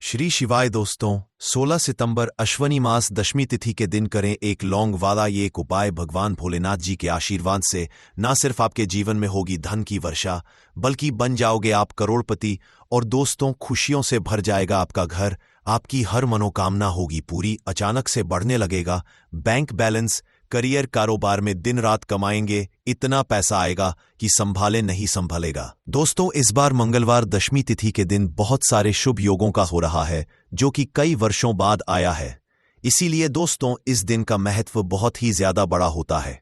श्री शिवाय दोस्तों, 16 सितंबर अश्वनी मास दशमी तिथि के दिन करें एक लौंग वाला ये एक उपाय। भगवान भोलेनाथ जी के आशीर्वाद से ना सिर्फ आपके जीवन में होगी धन की वर्षा, बल्कि बन जाओगे आप करोड़पति। और दोस्तों, खुशियों से भर जाएगा आपका घर, आपकी हर मनोकामना होगी पूरी। अचानक से बढ़ने लगेगा बैंक बैलेंस, करियर कारोबार में दिन रात कमाएंगे, इतना पैसा आएगा कि संभाले नहीं संभलेगा। दोस्तों, इस बार मंगलवार दशमी तिथि के दिन बहुत सारे शुभ योगों का हो रहा है, जो कि कई वर्षों बाद आया है। इसीलिए दोस्तों, इस दिन का महत्व बहुत ही ज्यादा बड़ा होता है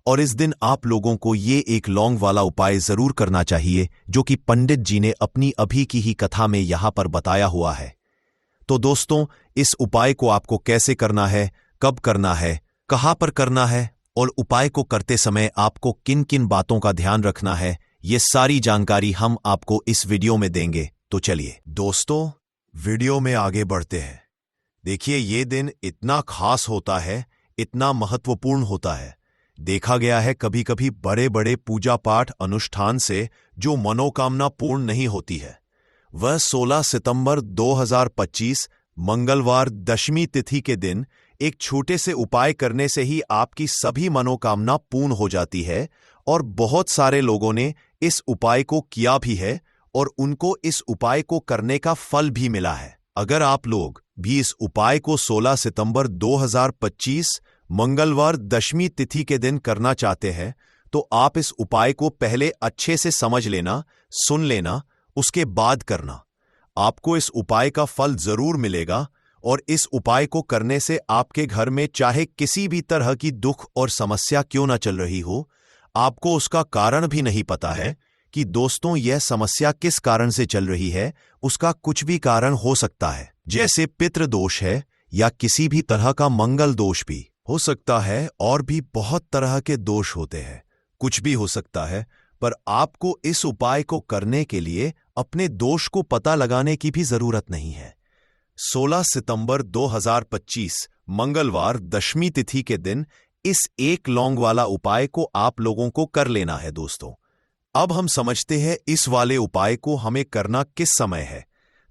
और इस दिन आप लोगों को ये एक लौंग वाला उपाय जरूर करना चाहिए, जो कि पंडित जी ने अपनी अभी की ही कथा में यहां पर बताया हुआ है। तो दोस्तों, इस उपाय को आपको कैसे करना है, कब करना है, कहां पर करना है और उपाय को करते समय आपको किन किन बातों का ध्यान रखना है, ये सारी जानकारी हम आपको इस वीडियो में देंगे। तो चलिए दोस्तों, वीडियो में आगे बढ़ते हैं। देखिए, ये दिन इतना खास होता है, इतना महत्वपूर्ण होता है। देखा गया है कभी कभी बड़े बड़े पूजा पाठ अनुष्ठान से जो मनोकामना पूर्ण नहीं होती है, वह 16 सितंबर 2025 मंगलवार दशमी तिथि के दिन एक छोटे से उपाय करने से ही आपकी सभी मनोकामना पूर्ण हो जाती है। और बहुत सारे लोगों ने इस उपाय को किया भी है और उनको इस उपाय को करने का फल भी मिला है। अगर आप लोग भी इस उपाय को 16 सितंबर 2025 मंगलवार दशमी तिथि के दिन करना चाहते हैं, तो आप इस उपाय को पहले अच्छे से समझ लेना, सुन लेना, उसके बाद करना। आपको इस उपाय का फल जरूर मिलेगा और इस उपाय को करने से आपके घर में चाहे किसी भी तरह की दुख और समस्या क्यों ना चल रही हो, आपको उसका कारण भी नहीं पता है कि दोस्तों यह समस्या किस कारण से चल रही है। उसका कुछ भी कारण हो सकता है, जैसे पितृ दोष है या किसी भी तरह का मंगल दोष भी हो सकता है, और भी बहुत तरह के दोष होते हैं, कुछ भी हो सकता है। पर आपको इस उपाय को करने के लिए अपने दोष को पता लगाने की भी जरूरत नहीं है। 16 सितंबर 2025 मंगलवार दशमी तिथि के दिन इस एक लौंग वाला उपाय को आप लोगों को कर लेना है। दोस्तों, अब हम समझते हैं इस वाले उपाय को हमें करना किस समय है।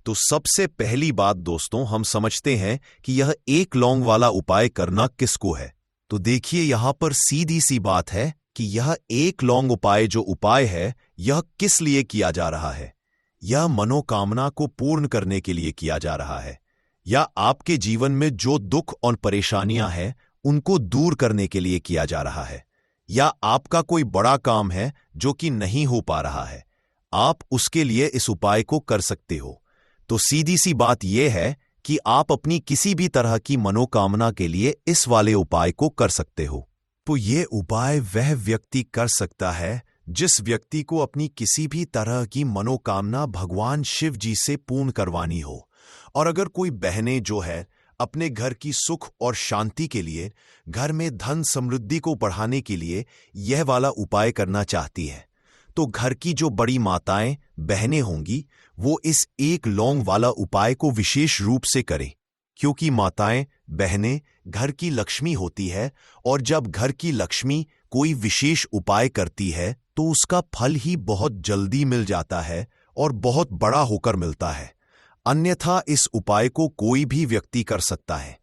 तो सबसे पहली बात दोस्तों, हम समझते हैं कि यह एक लौंग वाला उपाय करना किसको है। तो देखिए, यहां पर सीधी सी बात है कि यह एक लौंग उपाय जो उपाय है, यह किस लिए किया जा रहा है। यह मनोकामना को पूर्ण करने के लिए किया जा रहा है, या आपके जीवन में जो दुख और परेशानियां हैं उनको दूर करने के लिए किया जा रहा है, या आपका कोई बड़ा काम है जो कि नहीं हो पा रहा है, आप उसके लिए इस उपाय को कर सकते हो। तो सीधी सी बात यह है कि आप अपनी किसी भी तरह की मनोकामना के लिए इस वाले उपाय को कर सकते हो। तो ये उपाय वह व्यक्ति कर सकता है जिस व्यक्ति को अपनी किसी भी तरह की मनोकामना भगवान शिव जी से पूर्ण करवानी हो। और अगर कोई बहनें जो है अपने घर की सुख और शांति के लिए, घर में धन समृद्धि को बढ़ाने के लिए यह वाला उपाय करना चाहती है, तो घर की जो बड़ी माताएं बहनें होंगी, वो इस एक लौंग वाला उपाय को विशेष रूप से करें, क्योंकि माताएं बहनें घर की लक्ष्मी होती है, और जब घर की लक्ष्मी कोई विशेष उपाय करती है तो उसका फल ही बहुत जल्दी मिल जाता है और बहुत बड़ा होकर मिलता है। अन्यथा इस उपाय को कोई भी व्यक्ति कर सकता है,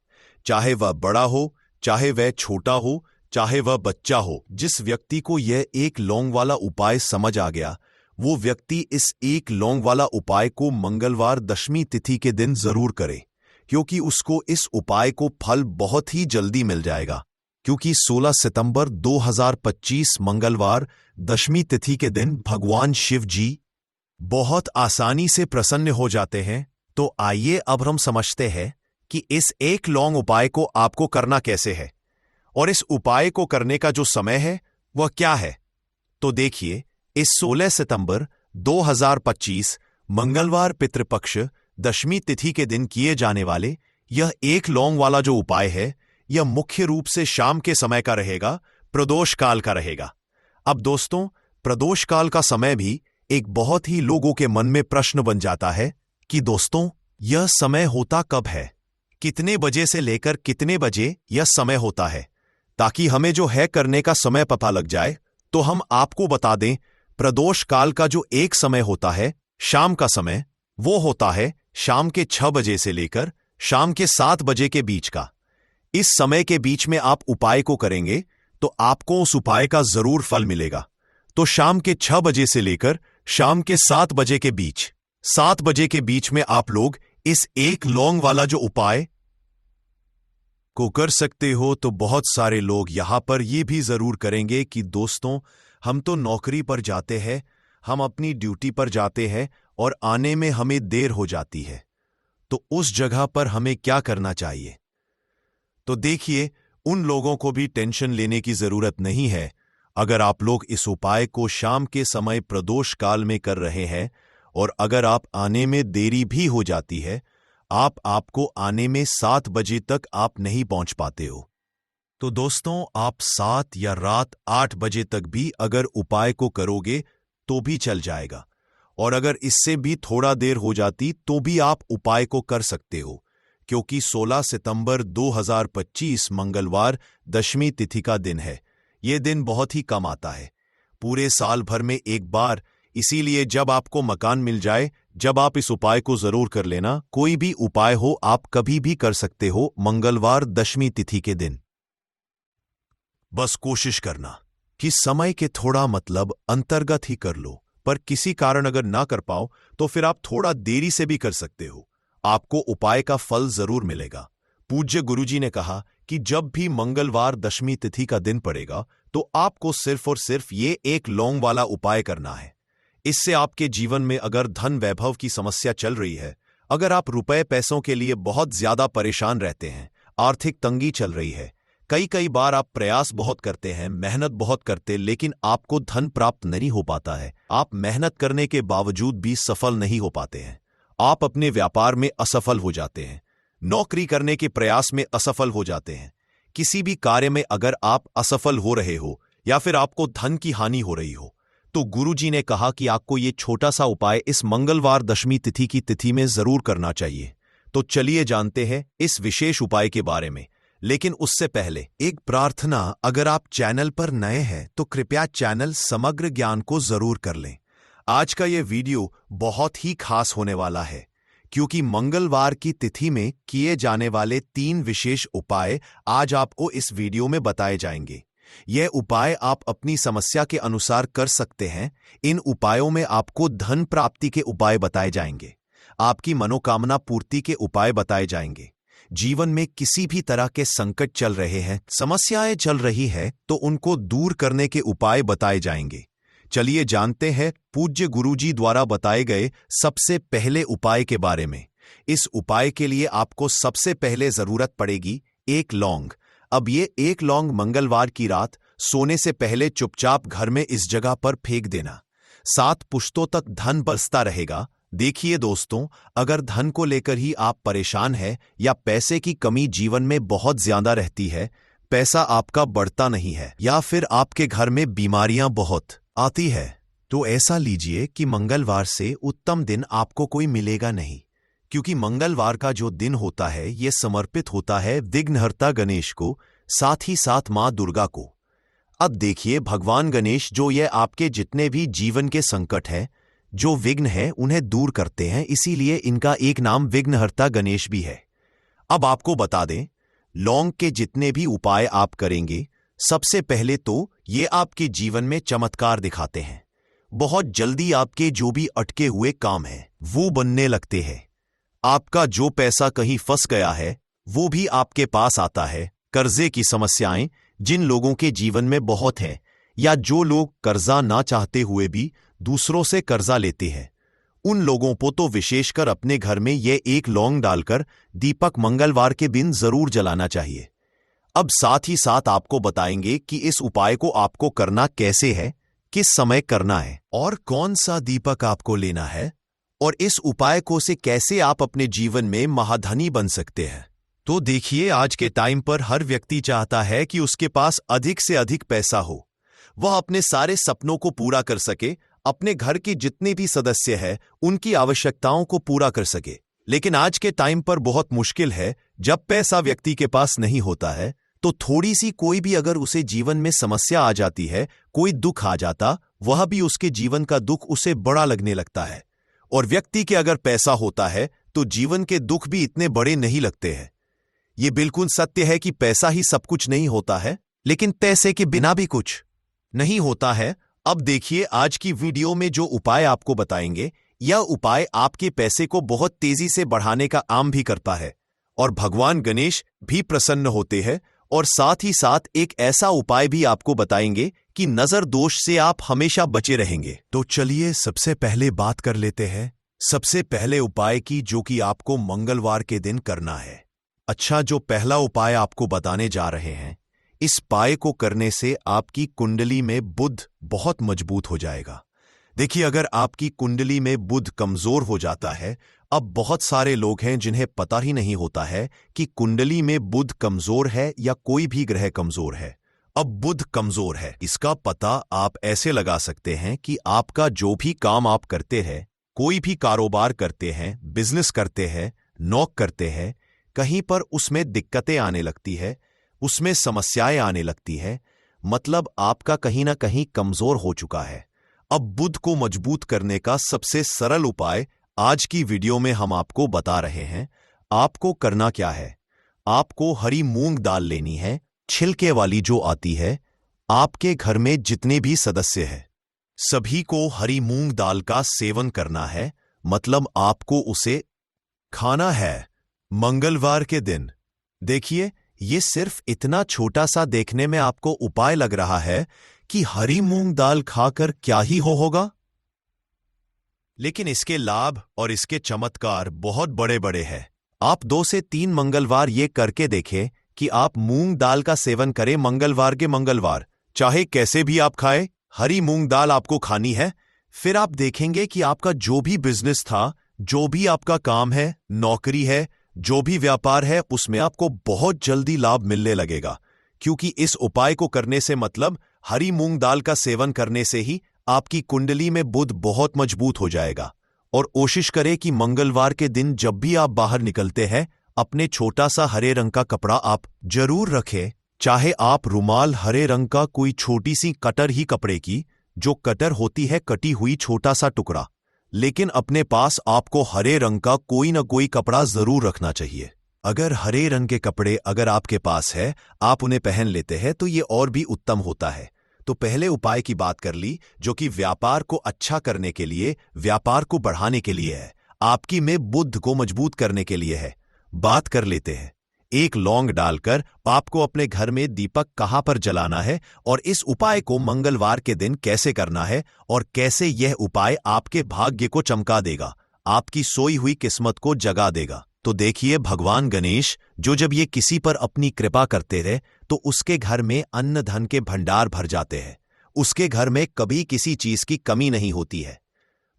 चाहे वह बड़ा हो, चाहे वह छोटा हो, चाहे वह बच्चा हो। जिस व्यक्ति को यह एक लौंग वाला उपाय समझ आ गया, वो व्यक्ति इस एक लौंग वाला उपाय को मंगलवार दशमी तिथि के दिन जरूर करे, क्योंकि उसको इस उपाय को फल बहुत ही जल्दी मिल जाएगा। क्योंकि 16 सितंबर 2025 मंगलवार दशमी तिथि के दिन भगवान शिव जी बहुत आसानी से प्रसन्न हो जाते हैं। तो आइए अब हम समझते हैं कि इस एक लौंग उपाय को आपको करना कैसे है, और इस उपाय को करने का जो समय है वह क्या है। तो देखिए, इस 16 सितंबर 2025 मंगलवार पितृपक्ष दशमी तिथि के दिन किए जाने वाले यह एक लौंग वाला जो उपाय है, यह मुख्य रूप से शाम के समय का रहेगा, प्रदोष काल का रहेगा। अब दोस्तों, प्रदोष काल का समय भी एक बहुत ही लोगों के मन में प्रश्न बन जाता है कि दोस्तों यह समय होता कब है, कितने बजे से लेकर कितने बजे यह समय होता है, ताकि हमें जो है करने का समय पता लग जाए। तो हम आपको बता दें, प्रदोष काल का जो एक समय होता है, शाम का समय, वो होता है शाम के 6 बजे से लेकर शाम के 7 बजे के बीच का। इस समय के बीच में आप उपाय को करेंगे तो आपको उस उपाय का जरूर फल मिलेगा। तो शाम के 6 बजे से लेकर शाम के 7 बजे के बीच, 7 बजे के बीच में आप लोग इस एक लौंग वाला जो उपाय को कर सकते हो। तो बहुत सारे लोग यहां पर यह भी जरूर करेंगे कि दोस्तों, हम तो नौकरी पर जाते हैं, हम अपनी ड्यूटी पर जाते हैं और आने में हमें देर हो जाती है, तो उस जगह पर हमें क्या करना चाहिए। तो देखिए, उन लोगों को भी टेंशन लेने की जरूरत नहीं है। अगर आप लोग इस उपाय को शाम के समय प्रदोष काल में कर रहे हैं और अगर आप आने में देरी भी हो जाती है, आपको आने में 7 बजे तक आप नहीं पहुंच पाते हो, तो दोस्तों आप 7 या रात 8 बजे तक भी अगर उपाय को करोगे तो भी चल जाएगा। और अगर इससे भी थोड़ा देर हो जाती तो भी आप उपाय को कर सकते हो, क्योंकि 16 सितंबर 2025 मंगलवार दशमी तिथि का दिन है। यह दिन बहुत ही कम आता है, पूरे साल भर में एक बार। इसीलिए जब आपको मकान मिल जाए, जब आप इस उपाय को जरूर कर लेना। कोई भी उपाय हो आप कभी भी कर सकते हो मंगलवार दशमी तिथि के दिन। बस कोशिश करना कि समय के थोड़ा मतलब अंतर्गत ही कर लो, पर किसी कारण अगर ना कर पाओ तो फिर आप थोड़ा देरी से भी कर सकते हो, आपको उपाय का फल जरूर मिलेगा। पूज्य गुरुजी ने कहा कि जब भी मंगलवार दशमी तिथि का दिन पड़ेगा तो आपको सिर्फ और सिर्फ ये एक लौंग वाला उपाय करना है। इससे आपके जीवन में अगर धन वैभव की समस्या चल रही है, अगर आप रुपए पैसों के लिए बहुत ज्यादा परेशान रहते हैं, आर्थिक तंगी चल रही है, कई बार आप प्रयास बहुत करते हैं, मेहनत बहुत करते, लेकिन आपको धन प्राप्त नहीं हो पाता है, आप मेहनत करने के बावजूद भी सफल नहीं हो पाते हैं, आप अपने व्यापार में असफल हो जाते हैं, नौकरी करने के प्रयास में असफल हो जाते हैं, किसी भी कार्य में अगर आप असफल हो रहे हो या फिर आपको धन की हानि हो रही हो, तो गुरुजी ने कहा कि आपको ये छोटा सा उपाय इस मंगलवार दशमी तिथि की तिथि में जरूर करना चाहिए। तो चलिए जानते हैं इस विशेष उपाय के बारे में। लेकिन उससे पहले एक प्रार्थना, अगर आप चैनल पर नए हैं तो कृपया चैनल समग्र ज्ञान को जरूर कर लें। आज का यह वीडियो बहुत ही खास होने वाला है, क्योंकि मंगलवार की तिथि में किए जाने वाले 3 विशेष उपाय आज आपको इस वीडियो में बताए जाएंगे। यह उपाय आप अपनी समस्या के अनुसार कर सकते हैं। इन उपायों में आपको धन प्राप्ति के उपाय बताए जाएंगे, आपकी मनोकामना पूर्ति के उपाय बताए जाएंगे। जीवन में किसी भी तरह के संकट चल रहे हैं, समस्याएं चल रही है, तो उनको दूर करने के उपाय बताए जाएंगे। चलिए जानते हैं पूज्य गुरुजी द्वारा बताए गए सबसे पहले उपाय के बारे में। इस उपाय के लिए आपको सबसे पहले जरूरत पड़ेगी एक लौंग। अब ये एक लौंग मंगलवार की रात सोने से पहले चुपचाप घर में इस जगह पर फेंक देना। 7 पुश्तों तक धन बरसता रहेगा। देखिए दोस्तों, अगर धन को लेकर ही आप परेशान हैं या पैसे की कमी जीवन में बहुत ज्यादा रहती है, पैसा आपका बढ़ता नहीं है, या फिर आपके घर में बीमारियां बहुत आती है, तो ऐसा लीजिए कि मंगलवार से उत्तम दिन आपको कोई मिलेगा नहीं, क्योंकि मंगलवार का जो दिन होता है यह समर्पित होता है विघ्नहर्ता गणेश को, साथ ही साथ मां दुर्गा को। अब देखिए, भगवान गणेश जो ये आपके जितने भी जीवन के संकट है, जो विघ्न है, उन्हें दूर करते हैं, इसीलिए इनका एक नाम विघ्नहर्ता गणेश भी है। अब आपको बता दें, लौंग के जितने भी उपाय आप करेंगे, सबसे पहले तो ये आपके जीवन में चमत्कार दिखाते हैं। बहुत जल्दी आपके जो भी अटके हुए काम हैं वो बनने लगते हैं। आपका जो पैसा कहीं फंस गया है वो भी आपके पास आता है। कर्जे की समस्याएं जिन लोगों के जीवन में बहुत है, या जो लोग कर्जा ना चाहते हुए भी दूसरों से कर्जा लेते हैं, उन लोगों को तो विशेषकर अपने घर में ये एक लौंग डालकर दीपक मंगलवार के दिन जरूर जलाना चाहिए। अब साथ ही साथ आपको बताएंगे कि इस उपाय को आपको करना कैसे है, किस समय करना है और कौन सा दीपक आपको लेना है, और इस उपाय को से कैसे आप अपने जीवन में महाधनी बन सकते हैं। तो देखिए, आज के टाइम पर हर व्यक्ति चाहता है कि उसके पास अधिक से अधिक पैसा हो, वह अपने सारे सपनों को पूरा कर सके, अपने घर के जितने भी सदस्य हैं उनकी आवश्यकताओं को पूरा कर सके। लेकिन आज के टाइम पर बहुत मुश्किल है, जब पैसा व्यक्ति के पास नहीं होता है तो थोड़ी सी कोई भी अगर उसे जीवन में समस्या आ जाती है, कोई दुख आ जाता, वह भी उसके जीवन का दुख उसे बड़ा लगने लगता है। और व्यक्ति के अगर पैसा होता है तो जीवन के दुख भी इतने बड़े नहीं लगते हैं। ये बिल्कुल सत्य है कि पैसा ही सब कुछ नहीं होता है, लेकिन पैसे के बिना भी कुछ नहीं होता है। अब देखिए आज की वीडियो में जो उपाय आपको बताएंगे, यह उपाय आपके पैसे को बहुत तेजी से बढ़ाने का काम भी करता है और भगवान गणेश भी प्रसन्न होते हैं। और साथ ही साथ एक ऐसा उपाय भी आपको बताएंगे कि नजर दोष से आप हमेशा बचे रहेंगे। तो चलिए सबसे पहले बात कर लेते हैं सबसे पहले उपाय की, जो कि आपको मंगलवार के दिन करना है। अच्छा, जो पहला उपाय आपको बताने जा रहे हैं, इस उपाय को करने से आपकी कुंडली में बुध बहुत मजबूत हो जाएगा। देखिए, अगर आपकी कुंडली में बुध कमजोर हो जाता है, अब बहुत सारे लोग हैं जिन्हें पता ही नहीं होता है कि कुंडली में बुध कमजोर है या कोई भी ग्रह कमजोर है। अब बुध कमजोर है, इसका पता आप ऐसे लगा सकते हैं कि आपका जो भी काम आप करते हैं, कोई भी कारोबार करते हैं, बिजनेस करते हैं, नौकरी करते हैं, कहीं पर उसमें दिक्कतें आने लगती है, उसमें समस्याएं आने लगती है, मतलब आपका कहीं ना कहीं कमजोर हो चुका है। अब बुध को मजबूत करने का सबसे सरल उपाय आज की वीडियो में हम आपको बता रहे हैं। आपको करना क्या है, आपको हरी मूंग दाल लेनी है, छिलके वाली जो आती है। आपके घर में जितने भी सदस्य हैं, सभी को हरी मूंग दाल का सेवन करना है, मतलब आपको उसे खाना है मंगलवार के दिन। देखिए, ये सिर्फ इतना छोटा सा देखने में आपको उपाय लग रहा है कि हरी मूंग दाल खाकर क्या ही होगा, लेकिन इसके लाभ और इसके चमत्कार बहुत बड़े बड़े हैं। आप 2 से 3 मंगलवार ये करके देखें कि आप मूंग दाल का सेवन करें मंगलवार के मंगलवार, चाहे कैसे भी आप खाएं, हरी मूंग दाल आपको खानी है। फिर आप देखेंगे कि आपका जो भी बिजनेस था, जो भी आपका काम है, नौकरी है, जो भी व्यापार है, उसमें आपको बहुत जल्दी लाभ मिलने लगेगा। क्योंकि इस उपाय को करने से मतलब हरी मूंग दाल का सेवन करने से ही आपकी कुंडली में बुध बहुत मजबूत हो जाएगा। और कोशिश करें कि मंगलवार के दिन जब भी आप बाहर निकलते हैं, अपने छोटा सा हरे रंग का कपड़ा आप जरूर रखें, चाहे आप रुमाल हरे रंग का कोई छोटी सी कटर ही कपड़े की, जो कटर होती है कटी हुई छोटा सा टुकड़ा, लेकिन अपने पास आपको हरे रंग का कोई ना कोई कपड़ा जरूर रखना चाहिए। अगर हरे रंग के कपड़े अगर आपके पास है, आप उन्हें पहन लेते हैं तो ये और भी उत्तम होता है। तो पहले उपाय की बात कर ली, जो कि व्यापार को अच्छा करने के लिए, व्यापार को बढ़ाने के लिए है, आपकी में बुध को मजबूत करने के लिए है। बात कर लेते हैं। एक लौंग डालकर आपको अपने घर में दीपक कहां पर जलाना है और इस उपाय को मंगलवार के दिन कैसे करना है और कैसे यह उपाय आपके भाग्य को चमका देगा, आपकी सोई हुई किस्मत को जगा देगा। तो देखिए, भगवान गणेश जो जब ये किसी पर अपनी कृपा करते रहे तो उसके घर में अन्न धन के भंडार भर जाते हैं, उसके घर में कभी किसी चीज की कमी नहीं होती है।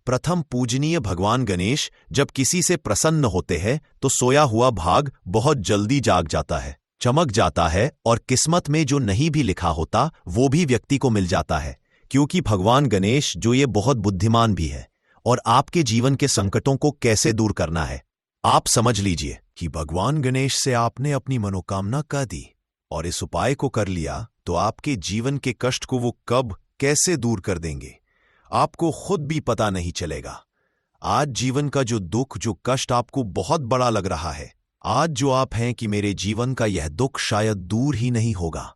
प्रथम पूजनीय भगवान गणेश जब किसी से प्रसन्न होते हैं तो सोया हुआ भाग बहुत जल्दी जाग जाता है, चमक जाता है, और किस्मत में जो नहीं भी लिखा होता वो भी व्यक्ति को मिल जाता है। क्योंकि भगवान गणेश जो ये बहुत बुद्धिमान भी है और आपके जीवन के संकटों को कैसे दूर करना है, आप समझ लीजिए कि भगवान गणेश से आपने अपनी मनोकामना कह दी और इस उपाय को कर लिया तो आपके जीवन के कष्ट को वो कब कैसे दूर कर देंगे, आपको खुद भी पता नहीं चलेगा। आज जीवन का जो दुख, जो कष्ट आपको बहुत बड़ा लग रहा है, आज जो आप हैं कि मेरे जीवन का यह दुख शायद दूर ही नहीं होगा,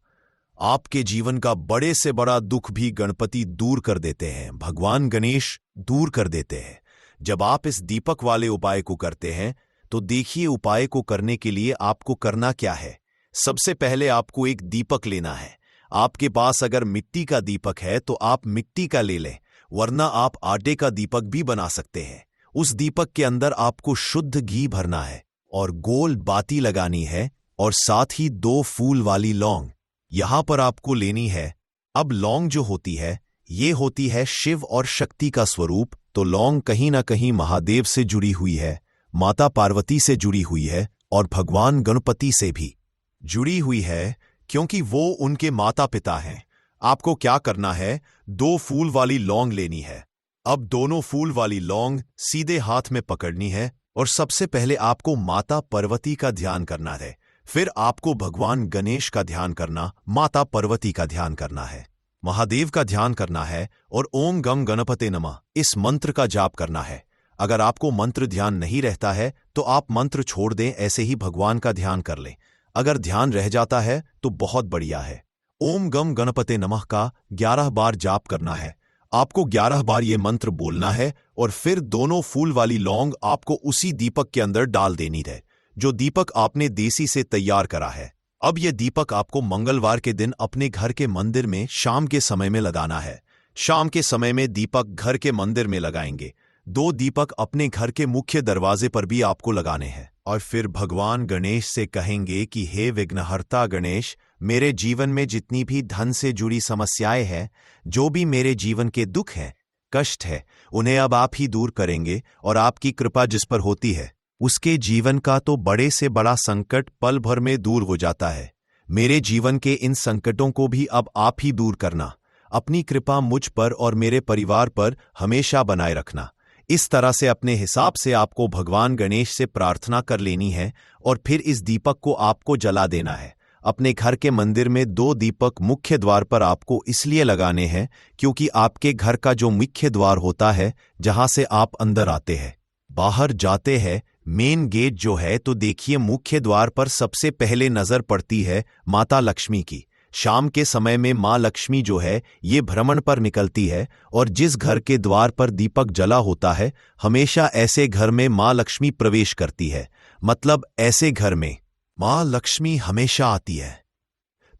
आपके जीवन का बड़े से बड़ा दुख भी गणपति दूर कर देते हैं, भगवान गणेश दूर कर देते हैं। जब आप इस दीपक वाले उपाय को करते हैं तो देखिए, उपाय को करने के लिए आपको करना क्या है। सबसे पहले आपको एक दीपक लेना है। आपके पास अगर मिट्टी का दीपक है तो आप मिट्टी का ले लें, वरना आप आटे का दीपक भी बना सकते हैं। उस दीपक के अंदर आपको शुद्ध घी भरना है और गोल बाती लगानी है, और साथ ही 2 फूल वाली लौंग यहां पर आपको लेनी है। अब लौंग जो होती है, ये होती है शिव और शक्ति का स्वरूप। तो लौंग कहीं ना कहीं महादेव से जुड़ी हुई है, माता पार्वती से जुड़ी हुई है और भगवान गणपति से भी जुड़ी हुई है, क्योंकि वो उनके माता पिता हैं। आपको क्या करना है, 2 फूल वाली लौंग लेनी है। अब दोनों फूल वाली लौंग सीधे हाथ में पकड़नी है और सबसे पहले आपको माता पार्वती का ध्यान करना है, फिर आपको भगवान गणेश का ध्यान करना, माता पार्वती का ध्यान करना है, महादेव का ध्यान करना है और ओम गम गणपते नमः इस मंत्र का जाप करना है। अगर आपको मंत्र ध्यान नहीं रहता है तो आप मंत्र छोड़ दें, ऐसे ही भगवान का ध्यान कर लें। अगर ध्यान रह जाता है तो बहुत बढ़िया है। ओम गम गणपते नमः का 11 बार जाप करना है। आपको 11 बार ये मंत्र बोलना है और फिर दोनों फूल वाली लौंग आपको उसी दीपक के अंदर डाल देनी है, जो दीपक आपने देसी से तैयार करा है। अब यह दीपक आपको मंगलवार के दिन अपने घर के मंदिर में शाम के समय में लगाना है। शाम के समय में दीपक घर के मंदिर में लगाएंगे। 2 दीपक अपने घर के मुख्य दरवाजे पर भी आपको लगाने हैं और फिर भगवान गणेश से कहेंगे कि हे विघ्नहर्ता गणेश, मेरे जीवन में जितनी भी धन से जुड़ी समस्याएं हैं, जो भी मेरे जीवन के दुख हैं, कष्ट है, उन्हें अब आप ही दूर करेंगे और आपकी कृपा जिस पर होती है उसके जीवन का तो बड़े से बड़ा संकट पल भर में दूर हो जाता है। मेरे जीवन के इन संकटों को भी अब आप ही दूर करना। अपनी कृपा मुझ पर और मेरे परिवार पर हमेशा बनाए रखना। इस तरह से अपने हिसाब से आपको भगवान गणेश से प्रार्थना कर लेनी है और फिर इस दीपक को आपको जला देना है। अपने घर के मंदिर में 2 दीपक मुख्य द्वार पर आपको इसलिए लगाने हैं क्योंकि आपके घर का जो मुख्य द्वार होता है, जहां से आप अंदर आते हैं, बाहर जाते हैं, मेन गेट जो है, तो देखिए मुख्य द्वार पर सबसे पहले नजर पड़ती है माता लक्ष्मी की। शाम के समय में माँ लक्ष्मी जो है ये भ्रमण पर निकलती है और जिस घर के द्वार पर दीपक जला होता है, हमेशा ऐसे घर में माँ लक्ष्मी प्रवेश करती है। मतलब ऐसे घर में माँ लक्ष्मी हमेशा आती है।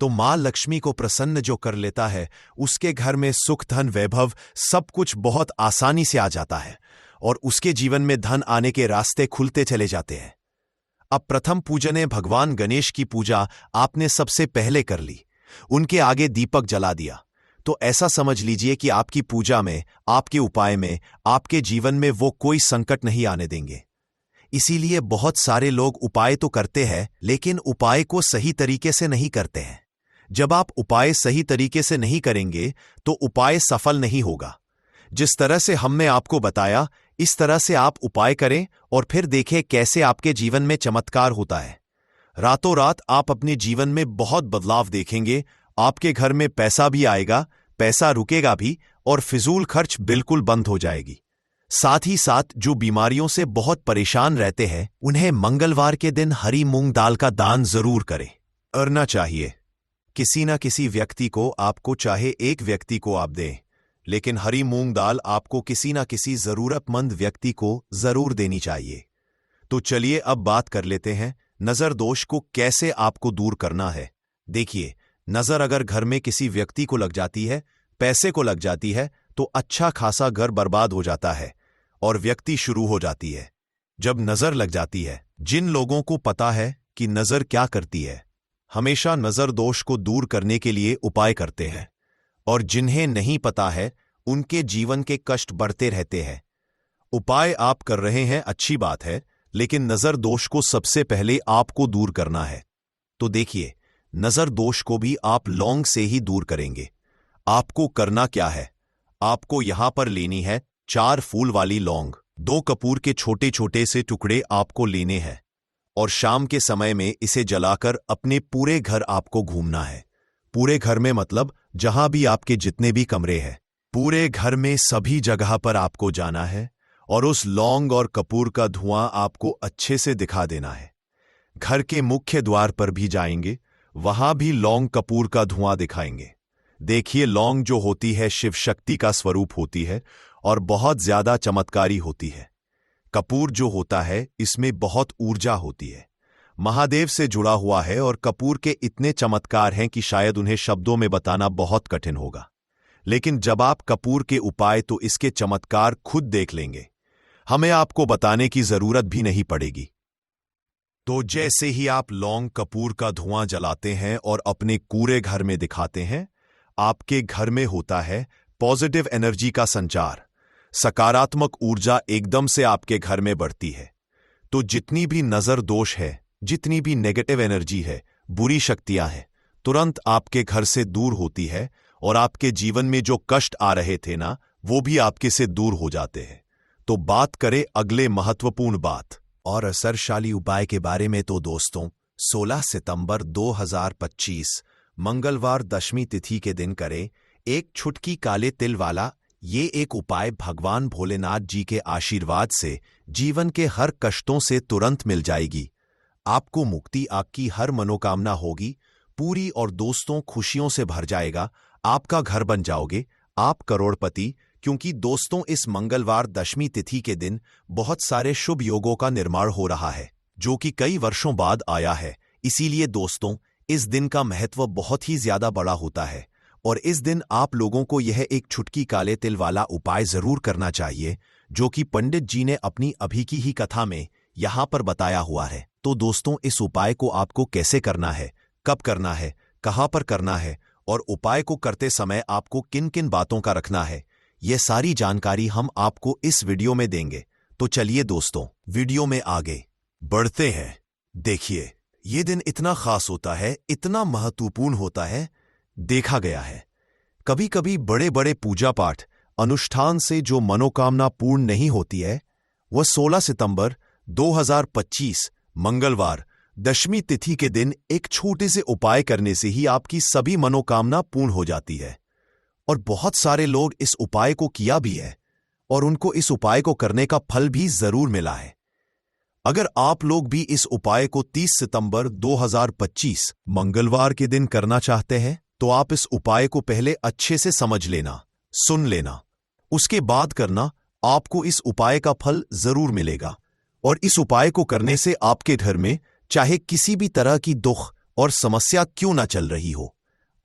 तो माँ लक्ष्मी को प्रसन्न जो कर लेता है, उसके घर में सुख धन वैभव सब कुछ बहुत आसानी से आ जाता है और उसके जीवन में धन आने के रास्ते खुलते चले जाते हैं। अब प्रथम पूजनीय भगवान गणेश की पूजा आपने सबसे पहले कर ली, उनके आगे दीपक जला दिया, तो ऐसा समझ लीजिए कि आपकी पूजा में, आपके उपाय में, आपके जीवन में वो कोई संकट नहीं आने देंगे। इसीलिए बहुत सारे लोग उपाय तो करते हैं, लेकिन उपाय को सही तरीके से नहीं करते हैं। जब आप उपाय सही तरीके से नहीं करेंगे तो उपाय सफल नहीं होगा। जिस तरह से हमने आपको बताया, इस तरह से आप उपाय करें और फिर देखें कैसे आपके जीवन में चमत्कार होता है। रातों रात आप अपने जीवन में बहुत बदलाव देखेंगे। आपके घर में पैसा भी आएगा, पैसा रुकेगा भी और फिजूल खर्च बिल्कुल बंद हो जाएगी। साथ ही साथ जो बीमारियों से बहुत परेशान रहते हैं, उन्हें मंगलवार के दिन हरी मूंग दाल का दान जरूर करें, करना चाहिए। किसी न किसी व्यक्ति को, आपको चाहे एक व्यक्ति को आप दें, लेकिन हरी मूंग दाल आपको किसी न किसी जरूरतमंद व्यक्ति को जरूर देनी चाहिए। तो चलिए अब बात कर लेते हैं नजर दोष को कैसे आपको दूर करना है। देखिए, नजर अगर घर में किसी व्यक्ति को लग जाती है, पैसे को लग जाती है, तो अच्छा खासा घर बर्बाद हो जाता है और व्यक्ति शुरू हो जाती है। जब नजर लग जाती है, जिन लोगों को पता है कि नजर क्या करती है, हमेशा नजर दोष को दूर करने के लिए उपाय करते हैं, और जिन्हें नहीं पता है उनके जीवन के कष्ट बढ़ते रहते हैं। उपाय आप कर रहे हैं, अच्छी बात है, लेकिन नजर दोष को सबसे पहले आपको दूर करना है। तो देखिए, नजर दोष को भी आप लौंग से ही दूर करेंगे। आपको करना क्या है, आपको यहां पर लेनी है 4 फूल वाली लौंग। 2 कपूर के छोटे छोटे से टुकड़े आपको लेने हैं और शाम के समय में इसे जलाकर अपने पूरे घर आपको घूमना है। पूरे घर में मतलब जहां भी आपके जितने भी कमरे हैं, पूरे घर में सभी जगह पर आपको जाना है और उस लौंग और कपूर का धुआं आपको अच्छे से दिखा देना है। घर के मुख्य द्वार पर भी जाएंगे, वहां भी लौंग कपूर का धुआं दिखाएंगे। देखिए, लौंग जो होती है शिव शक्ति का स्वरूप होती है और बहुत ज्यादा चमत्कारी होती है। कपूर जो होता है, इसमें बहुत ऊर्जा होती है, महादेव से जुड़ा हुआ है और कपूर के इतने चमत्कार हैं कि शायद उन्हें शब्दों में बताना बहुत कठिन होगा। लेकिन जब आप कपूर के उपाय, तो इसके चमत्कार खुद देख लेंगे। हमें आपको बताने की जरूरत भी नहीं पड़ेगी। तो जैसे ही आप लौंग कपूर का धुआं जलाते हैं और अपने पूरे घर में दिखाते हैं, आपके घर में होता है पॉजिटिव एनर्जी का संचार। सकारात्मक ऊर्जा एकदम से आपके घर में बढ़ती है। तो जितनी भी नजर दोष है, जितनी भी नेगेटिव एनर्जी है, बुरी शक्तियां हैं, तुरंत आपके घर से दूर होती है और आपके जीवन में जो कष्ट आ रहे थे ना, वो भी आपके से दूर हो जाते हैं। तो बात करें अगले महत्वपूर्ण बात और असरशाली उपाय के बारे में। तो दोस्तों, 16 सितंबर 2025 मंगलवार दशमी तिथि के दिन करें एक छुटकी काले तिल वाला ये एक उपाय भगवान भोलेनाथ जी के आशीर्वाद से जीवन के हर कष्टों से तुरंत मिल जाएगी। आपको मुक्ति, आपकी हर मनोकामना होगी पूरी और दोस्तों खुशियों से भर जाएगा। आपका घर बन जाओगे, आप करोड़पति। क्योंकि दोस्तों इस मंगलवार दशमी तिथि के दिन बहुत सारे शुभ योगों का निर्माण हो रहा है जो कि कई वर्षों बाद आया है। इसीलिए दोस्तों इस दिन का महत्व बहुत ही ज्यादा बड़ा होता है और इस दिन आप लोगों को यह एक चुटकी काले तिल वाला उपाय जरूर करना चाहिए जो कि पंडित जी ने अपनी अभी की ही कथा में यहां पर बताया हुआ है। तो दोस्तों इस उपाय को आपको कैसे करना है, कब करना है, कहां पर करना है और उपाय को करते समय आपको किन किन बातों का रखना है, यह सारी जानकारी हम आपको इस वीडियो में देंगे। तो चलिए दोस्तों वीडियो में आगे बढ़ते हैं। देखिए ये दिन इतना खास होता है, इतना महत्वपूर्ण होता है। देखा गया है कभी कभी बड़े बड़े पूजा पाठ अनुष्ठान से जो मनोकामना पूर्ण नहीं होती है वह 16 सितंबर 2025 मंगलवार दशमी तिथि के दिन एक छोटे से उपाय करने से ही आपकी सभी मनोकामना पूर्ण हो जाती है। और बहुत सारे लोग इस उपाय को किया भी है और उनको इस उपाय को करने का फल भी जरूर मिला है। अगर आप लोग भी इस उपाय को 30 सितंबर 2025 मंगलवार के दिन करना चाहते हैं तो आप इस उपाय को पहले अच्छे से समझ लेना, सुन लेना, उसके बाद करना। आपको इस उपाय का फल जरूर मिलेगा। और इस उपाय को करने से आपके घर में चाहे किसी भी तरह की दुख और समस्या क्यों ना चल रही हो,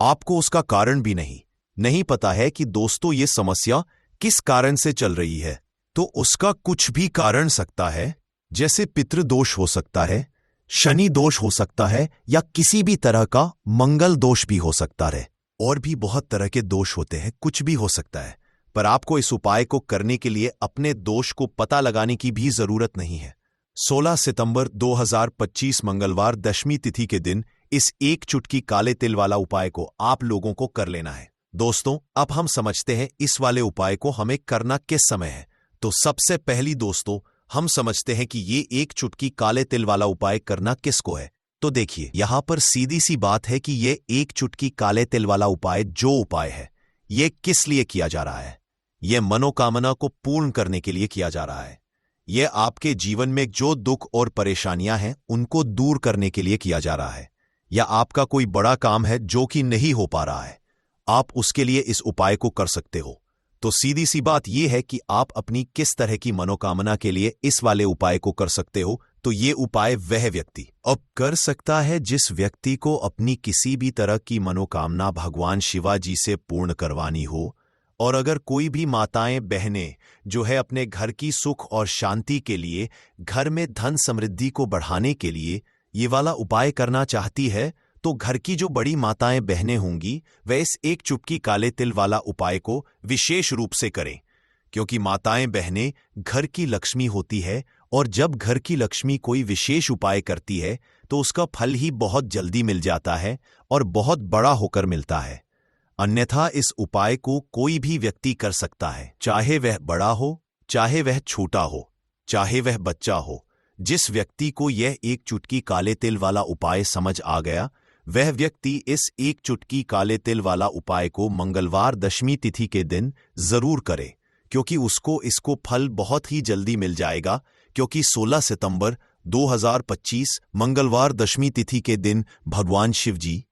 आपको उसका कारण भी नहीं पता है कि दोस्तों ये समस्या किस कारण से चल रही है, तो उसका कुछ भी कारण सकता है। जैसे पितृदोष हो सकता है, शनि दोष हो सकता है या किसी भी तरह का मंगल दोष भी हो सकता है। और भी बहुत तरह के दोष होते हैं, कुछ भी हो सकता है। पर आपको इस उपाय को करने के लिए अपने दोष को पता लगाने की भी जरूरत नहीं है। 16 सितंबर 2025 मंगलवार दशमी तिथि के दिन इस एक चुटकी काले तिल वाला उपाय को आप लोगों को कर लेना है। दोस्तों अब हम समझते हैं इस वाले उपाय को हमें करना किस समय है। तो सबसे पहली दोस्तों हम समझते हैं कि ये एक चुटकी काले तिल वाला उपाय करना किसको है। तो देखिए यहां पर सीधी सी बात है कि ये एक चुटकी काले तिल वाला उपाय जो उपाय है ये किस लिए किया जा रहा है। यह मनोकामना को पूर्ण करने के लिए किया जा रहा है। यह आपके जीवन में जो दुख और परेशानियां हैं उनको दूर करने के लिए किया जा रहा है। या आपका कोई बड़ा काम है जो कि नहीं हो पा रहा है, आप उसके लिए इस उपाय को कर सकते हो। तो सीधी सी बात यह है कि आप अपनी किस तरह की मनोकामना के लिए इस वाले उपाय को कर सकते हो। तो ये उपाय वह व्यक्ति अब कर सकता है जिस व्यक्ति को अपनी किसी भी तरह की मनोकामना भगवान शिवाजी से पूर्ण करवानी हो। और अगर कोई भी माताएं बहनें जो है अपने घर की सुख और शांति के लिए, घर में धन समृद्धि को बढ़ाने के लिए ये वाला उपाय करना चाहती है, तो घर की जो बड़ी माताएं बहनें होंगी वह इस एक चुटकी काले तिल वाला उपाय को विशेष रूप से करें। क्योंकि माताएं बहनें घर की लक्ष्मी होती है और जब घर की लक्ष्मी कोई विशेष उपाय करती है तो उसका फल ही बहुत जल्दी मिल जाता है और बहुत बड़ा होकर मिलता है। अन्यथा इस उपाय को कोई भी व्यक्ति कर सकता है, चाहे वह बड़ा हो, चाहे वह छोटा हो, चाहे वह बच्चा हो। जिस व्यक्ति को यह एक चुटकी काले तिल वाला उपाय समझ आ गया वह व्यक्ति इस एक चुटकी काले तिल वाला उपाय को मंगलवार दशमी तिथि के दिन जरूर करे, क्योंकि उसको इसको फल बहुत ही जल्दी मिल जाएगा। क्योंकि 16 सितंबर 2025 मंगलवार दशमी तिथि के दिन भगवान शिव जी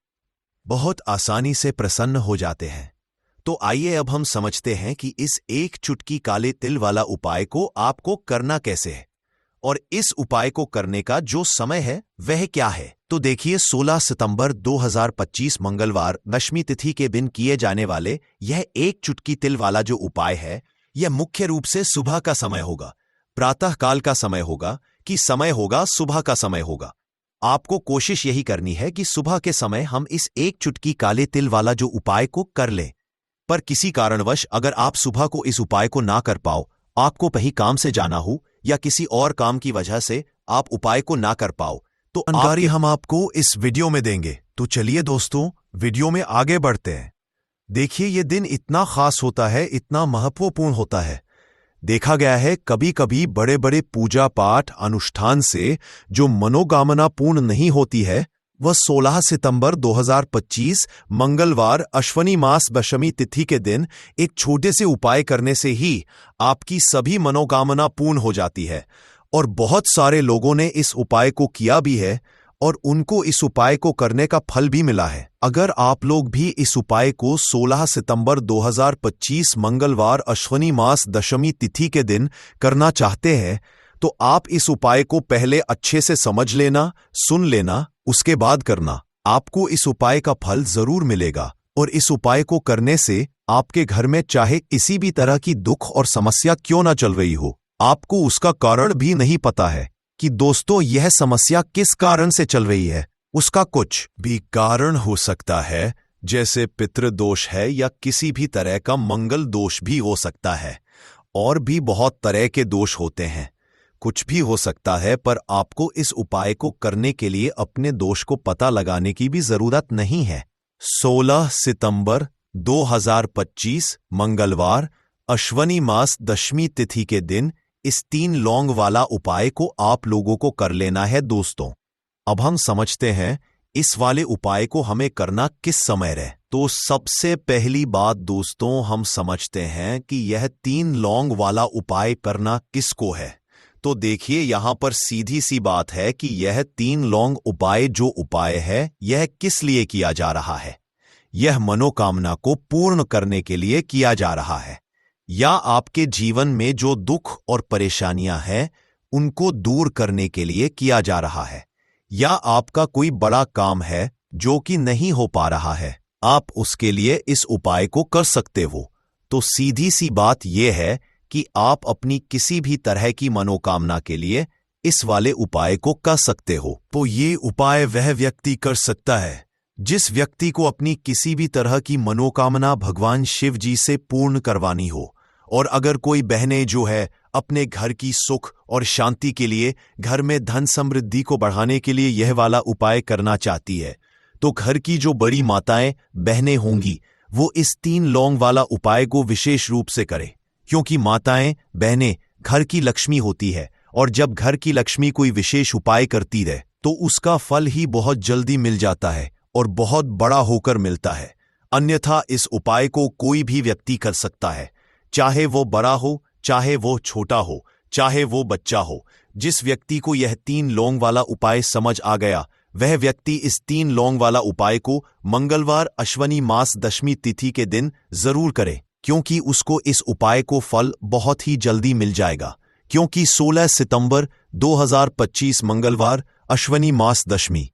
बहुत आसानी से प्रसन्न हो जाते हैं। तो आइए अब हम समझते हैं कि इस एक चुटकी काले तिल वाला उपाय को आपको करना कैसे है और इस उपाय को करने का जो समय है वह क्या है। तो देखिए 16 सितंबर 2025 मंगलवार दशमी तिथि के दिन किए जाने वाले यह एक चुटकी तिल वाला जो उपाय है यह मुख्य रूप से सुबह का समय होगा, प्रातः काल का समय होगा कि समय होगा सुबह का समय होगा। आपको कोशिश यही करनी है कि सुबह के समय हम इस एक चुटकी काले तिल वाला जो उपाय को कर लें। पर किसी कारणवश अगर आप सुबह को इस उपाय को ना कर पाओ, आपको कहीं काम से जाना हो या किसी और काम की वजह से आप उपाय को ना कर पाओ, तो जानकारी हम आपको इस वीडियो में देंगे। तो चलिए दोस्तों वीडियो में आगे बढ़ते हैं। देखिए ये दिन इतना खास होता है, इतना महत्वपूर्ण होता है। देखा गया है कभी कभी बड़े बड़े पूजा पाठ अनुष्ठान से जो मनोकामना पूर्ण नहीं होती है वह 16 सितंबर 2025 मंगलवार अश्वनी मास दशमी तिथि के दिन एक छोटे से उपाय करने से ही आपकी सभी मनोकामना पूर्ण हो जाती है। और बहुत सारे लोगों ने इस उपाय को किया भी है और उनको इस उपाय को करने का फल भी मिला है। अगर आप लोग भी इस उपाय को 16 सितंबर 2025 मंगलवार अश्वनी मास दशमी तिथि के दिन करना चाहते हैं तो आप इस उपाय को पहले अच्छे से समझ लेना, सुन लेना, उसके बाद करना। आपको इस उपाय का फल जरूर मिलेगा और इस उपाय को करने से आपके घर में चाहे किसी भी तरह की दुख और समस्या क्यों ना चल रही हो, आपको उसका कारण भी नहीं पता है कि दोस्तों यह समस्या किस कारण से चल रही है। उसका कुछ भी कारण हो सकता है, जैसे पितृदोष है या किसी भी तरह का मंगल दोष भी हो सकता है, और भी बहुत तरह के दोष होते हैं। कुछ भी हो सकता है, पर आपको इस उपाय को करने के लिए अपने दोष को पता लगाने की भी जरूरत नहीं है। 16 सितंबर 2025 मंगलवार अश्वनी मास दशमी तिथि के दिन इस 3 लौंग वाला उपाय को आप लोगों को कर लेना है दोस्तों। अब हम समझते हैं इस वाले उपाय को हमें करना किस समय है। तो सबसे पहली बात दोस्तों, हम समझते हैं कि यह 3 लौंग वाला उपाय करना किसको है। तो देखिए, यहां पर सीधी सी बात है कि यह 3 लौंग उपाय जो उपाय है, यह किस लिए किया जा रहा है। यह मनोकामना को पूर्ण करने के लिए किया जा रहा है, या आपके जीवन में जो दुख और परेशानियां हैं उनको दूर करने के लिए किया जा रहा है, या आपका कोई बड़ा काम है जो कि नहीं हो पा रहा है, आप उसके लिए इस उपाय को कर सकते हो। तो सीधी सी बात यह है कि आप अपनी किसी भी तरह की मनोकामना के लिए इस वाले उपाय को कर सकते हो। तो ये उपाय वह व्यक्ति कर सकता है जिस व्यक्ति को अपनी किसी भी तरह की मनोकामना भगवान शिव जी से पूर्ण करवानी हो। और अगर कोई बहनें जो है अपने घर की सुख और शांति के लिए, घर में धन समृद्धि को बढ़ाने के लिए यह वाला उपाय करना चाहती है, तो घर की जो बड़ी माताएं बहनें होंगी वो इस 3 लौंग वाला उपाय को विशेष रूप से करें, क्योंकि माताएं बहनें घर की लक्ष्मी होती है, और जब घर की लक्ष्मी कोई विशेष उपाय करती है तो उसका फल ही बहुत जल्दी मिल जाता है और बहुत बड़ा होकर मिलता है। अन्यथा इस उपाय को कोई भी व्यक्ति कर सकता है, चाहे वो बड़ा हो, चाहे वो छोटा हो, चाहे वो बच्चा हो। जिस व्यक्ति को यह 3 लौंग वाला उपाय समझ आ गया, वह व्यक्ति इस 3 लौंग वाला उपाय को मंगलवार अश्वनी मास दशमी तिथि के दिन जरूर करे, क्योंकि उसको इस उपाय को फल बहुत ही जल्दी मिल जाएगा। क्योंकि 16 सितंबर 2025 मंगलवार अश्वनी मास दशमी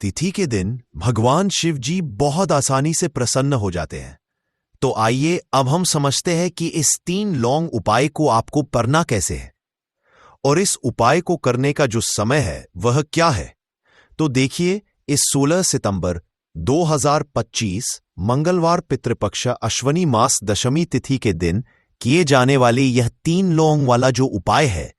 तिथि के दिन भगवान शिव जी बहुत आसानी से प्रसन्न हो जाते हैं। तो आइए अब हम समझते हैं कि इस 3 लौंग उपाय को आपको करना कैसे है, और इस उपाय को करने का जो समय है वह क्या है। तो देखिए, इस 16 सितंबर 2025 मंगलवार पितृपक्ष अश्वनी मास दशमी तिथि के दिन किए जाने वाले यह 3 लौंग वाला जो उपाय है,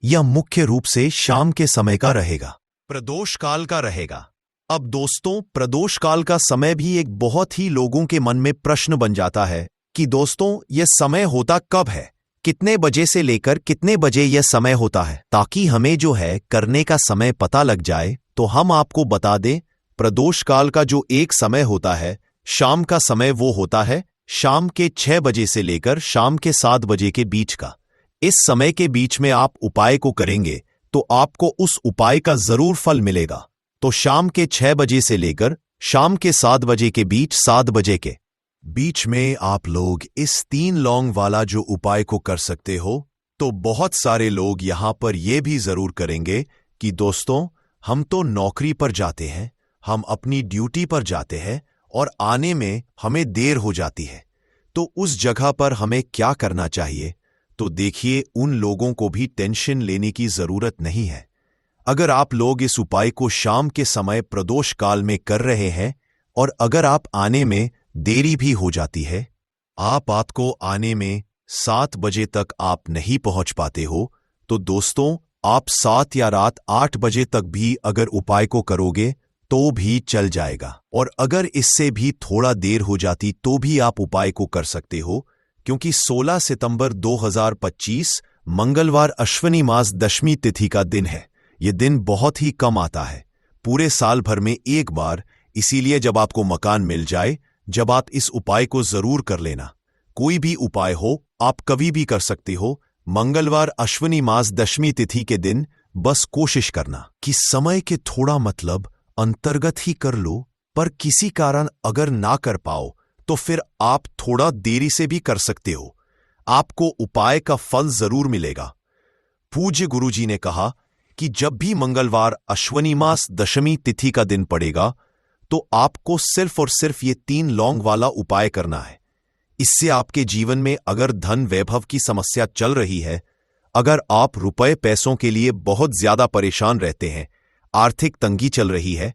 यह मुख्य रूप से शाम के समय का रहेगा, प्रदोष काल का रहेगा। अब दोस्तों, प्रदोष काल का समय भी एक बहुत ही लोगों के मन में प्रश्न बन जाता है कि दोस्तों यह समय होता कब है, कितने बजे से लेकर कितने बजे यह समय होता है। ताकि हमें जो है करने का समय पता लग जाए, तो हम आपको बता दें, प्रदोष काल का जो एक समय होता है, शाम का समय, वो होता है शाम के 6 बजे से लेकर शाम के 7 बजे के बीच का। इस समय के बीच में आप उपाय को करेंगे तो आपको उस उपाय का जरूर फल मिलेगा। तो शाम के 6 बजे से लेकर शाम के 7 बजे के बीच, 7 बजे के बीच में आप लोग इस 3 लौंग वाला जो उपाय को कर सकते हो। तो बहुत सारे लोग यहां पर यह भी जरूर करेंगे कि दोस्तों हम तो नौकरी पर जाते हैं, हम अपनी ड्यूटी पर जाते हैं और आने में हमें देर हो जाती है, तो उस जगह पर हमें क्या करना चाहिए। तो देखिए, उन लोगों को भी टेंशन लेने की जरूरत नहीं है। अगर आप लोग इस उपाय को शाम के समय प्रदोष काल में कर रहे हैं, और अगर आप आने में देरी भी हो जाती है, आपको आने में 7 बजे तक आप नहीं पहुंच पाते हो, तो दोस्तों आप 7 या रात 8 बजे तक भी अगर उपाय को करोगे तो भी चल जाएगा। और अगर इससे भी थोड़ा देर हो जाती तो भी आप उपाय को कर सकते हो, क्योंकि 16 सितंबर 2025 मंगलवार अश्वनी मास दशमी तिथि का दिन है। यह दिन बहुत ही कम आता है, पूरे साल भर में एक बार। इसीलिए जब आपको मकान मिल जाए, जब आप इस उपाय को जरूर कर लेना। कोई भी उपाय हो, आप कभी भी कर सकते हो। मंगलवार अश्विनी मास दशमी तिथि के दिन बस कोशिश करना कि समय के थोड़ा मतलब अंतर्गत ही कर लो, पर किसी कारण अगर ना कर पाओ तो फिर आप थोड़ा देरी से भी कर सकते हो। आपको उपाय का फल जरूर मिलेगा। पूज्य गुरुजी ने कहा कि जब भी मंगलवार अश्विनी मास दशमी तिथि का दिन पड़ेगा तो आपको सिर्फ और सिर्फ ये 3 लौंग वाला उपाय करना है। इससे आपके जीवन में अगर धन वैभव की समस्या चल रही है, अगर आप रुपए पैसों के लिए बहुत ज्यादा परेशान रहते हैं, आर्थिक तंगी चल रही है,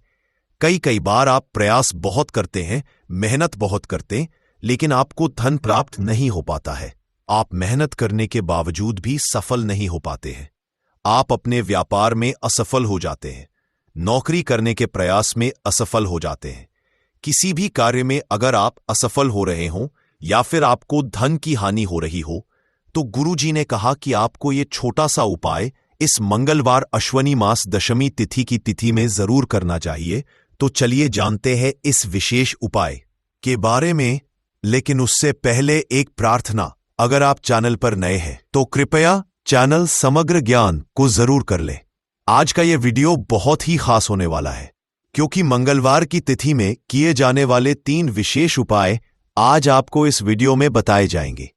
कई बार आप प्रयास बहुत करते हैं, मेहनत बहुत करते हैं, लेकिन आपको धन प्राप्त नहीं हो पाता है। आप मेहनत करने के बावजूद भी सफल नहीं हो पाते हैं। आप अपने व्यापार में असफल हो जाते हैं, नौकरी करने के प्रयास में असफल हो जाते हैं। किसी भी कार्य में अगर आप असफल हो रहे हों या फिर आपको धन की हानि हो रही हो, तो गुरुजी ने कहा कि आपको ये छोटा सा उपाय इस मंगलवार अश्विनी मास दशमी तिथि की तिथि में जरूर करना चाहिए। तो चलिए जानते हैं इस विशेष उपाय के बारे में। लेकिन उससे पहले एक प्रार्थना, अगर आप चैनल पर नए हैं तो कृपया चैनल समग्र ज्ञान को जरूर कर लें। आज का यह वीडियो बहुत ही खास होने वाला है, क्योंकि मंगलवार की तिथि में किए जाने वाले 3 विशेष उपाय आज आपको इस वीडियो में बताए जाएंगे।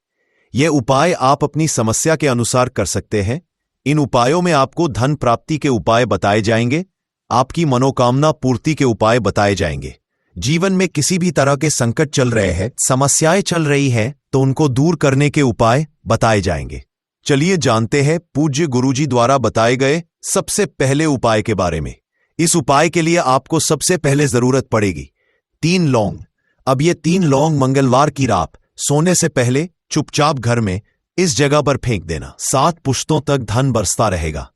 ये उपाय आप अपनी समस्या के अनुसार कर सकते हैं। इन उपायों में आपको धन प्राप्ति के उपाय बताए जाएंगे, आपकी मनोकामना पूर्ति के उपाय बताए जाएंगे। जीवन में किसी भी तरह के संकट चल रहे हैं, समस्याएं चल रही हैं, तो उनको दूर करने के उपाय बताए जाएंगे। चलिए जानते हैं पूज्य गुरुजी द्वारा बताए गए सबसे पहले उपाय के बारे में। इस उपाय के लिए आपको सबसे पहले जरूरत पड़ेगी 3 लौंग। अब ये 3 लौंग मंगलवार की रात सोने से पहले चुपचाप घर में इस जगह पर फेंक देना। 7 पुश्तों तक धन बरसता रहेगा।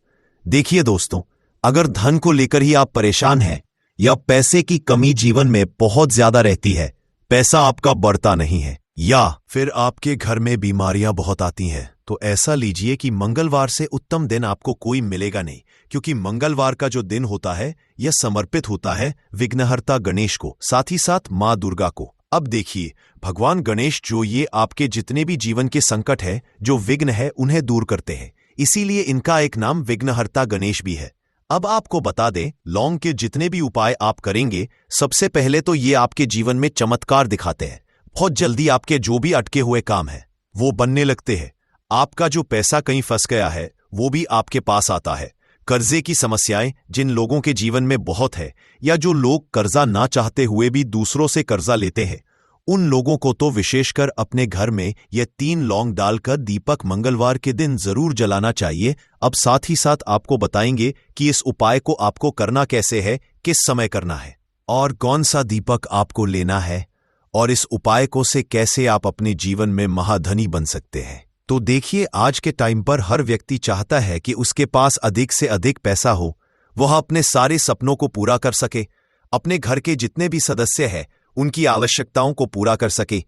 देखिए दोस्तों, अगर धन को लेकर ही आप परेशान हैं या पैसे की कमी जीवन में बहुत ज्यादा रहती है, पैसा आपका बढ़ता नहीं है, या फिर आपके घर में बीमारियां बहुत आती हैं, तो ऐसा लीजिए कि मंगलवार से उत्तम दिन आपको कोई मिलेगा नहीं, क्योंकि मंगलवार का जो दिन होता है यह समर्पित होता है विघ्नहर्ता गणेश को, साथ ही साथ मां दुर्गा को। अब देखिए, भगवान गणेश जो ये आपके जितने भी जीवन के संकट है, जो विघ्न है, उन्हें दूर करते हैं। इसीलिए इनका एक नाम विघ्नहर्ता गणेश भी है। अब आपको बता दें, लौंग के जितने भी उपाय आप करेंगे, सबसे पहले तो ये आपके जीवन में चमत्कार दिखाते हैं। बहुत जल्दी आपके जो भी अटके हुए काम है वो बनने लगते हैं। आपका जो पैसा कहीं फंस गया है वो भी आपके पास आता है। कर्जे की समस्याएं जिन लोगों के जीवन में बहुत है, या जो लोग कर्जा ना चाहते हुए भी दूसरों से कर्जा लेते हैं, उन लोगों को तो विशेषकर अपने घर में ये 3 लौंग डालकर दीपक मंगलवार के दिन जरूर जलाना चाहिए। अब साथ ही साथ आपको बताएंगे कि इस उपाय को आपको करना कैसे है, किस समय करना है और कौन सा दीपक आपको लेना है, और इस उपाय को से कैसे आप अपने जीवन में महाधनी बन सकते हैं। तो देखिए, आज के टाइम पर हर व्यक्ति चाहता है कि उसके पास अधिक से अधिक पैसा हो, वह अपने सारे सपनों को पूरा कर सके, अपने घर के जितने भी सदस्य हैं उनकी आवश्यकताओं को पूरा कर सके।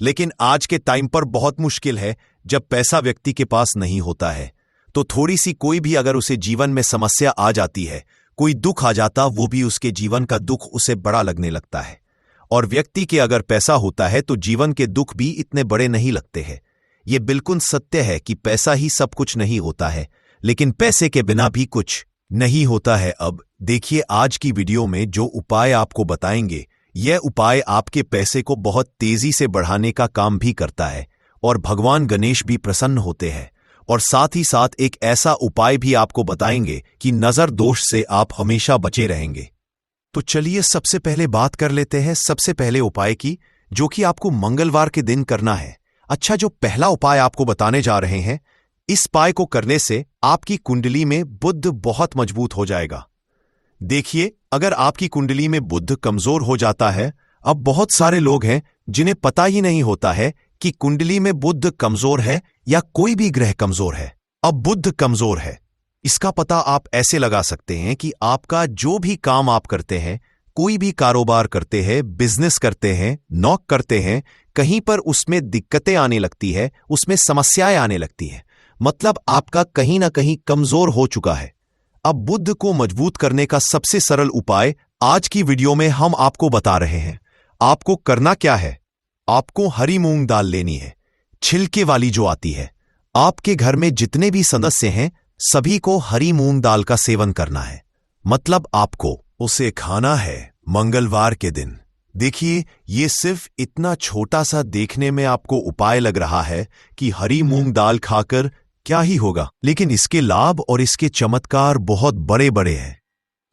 लेकिन आज के टाइम पर बहुत मुश्किल है जब पैसा व्यक्ति के पास नहीं होता है, तो थोड़ी सी कोई भी अगर उसे जीवन में समस्या आ जाती है, कोई दुख आ जाता, वो भी उसके जीवन का दुख उसे बड़ा लगने लगता है। और व्यक्ति के अगर पैसा होता है तो जीवन के दुख भी इतने बड़े नहीं लगते हैं। ये बिल्कुल सत्य है कि पैसा ही सब कुछ नहीं होता है, लेकिन पैसे के बिना भी कुछ नहीं होता है। अब देखिए, आज की वीडियो में जो उपाय आपको बताएंगे, यह उपाय आपके पैसे को बहुत तेजी से बढ़ाने का काम भी करता है, और भगवान गणेश भी प्रसन्न होते हैं। और साथ ही साथ एक ऐसा उपाय भी आपको बताएंगे कि नजर दोष से आप हमेशा बचे रहेंगे। तो चलिए सबसे पहले बात कर लेते हैं सबसे पहले उपाय की, जो कि आपको मंगलवार के दिन करना है। अच्छा, जो पहला उपाय आपको बताने जा रहे हैं, इस उपाय को करने से आपकी कुंडली में बुध बहुत मजबूत हो जाएगा। देखिए, अगर आपकी कुंडली में बुध कमजोर हो जाता है, अब बहुत सारे लोग हैं जिन्हें पता ही नहीं होता है कि कुंडली में बुध कमजोर है या कोई भी ग्रह कमजोर है। अब बुध कमजोर है, इसका पता आप ऐसे लगा सकते हैं कि आपका जो भी काम आप करते हैं, कोई भी कारोबार करते हैं, बिजनेस करते हैं, नौकरी करते हैं, कहीं पर उसमें दिक्कतें आने लगती है, उसमें समस्याएं आने लगती हैं। मतलब आपका कहीं ना कहीं कमजोर हो चुका है। अब बुद्ध को मजबूत करने का सबसे सरल उपाय आज की वीडियो में हम आपको बता रहे हैं। आपको करना क्या है? आपको हरी मूंग दाल लेनी है, छिलके वाली जो आती है। आपके घर में जितने भी सदस्य हैं सभी को हरी मूंग दाल का सेवन करना है, मतलब आपको उसे खाना है मंगलवार के दिन। देखिए, ये सिर्फ इतना छोटा सा देखने में आपको उपाय लग रहा है कि हरी मूंग दाल खाकर क्या ही होगा, लेकिन इसके लाभ और इसके चमत्कार बहुत बड़े बड़े हैं।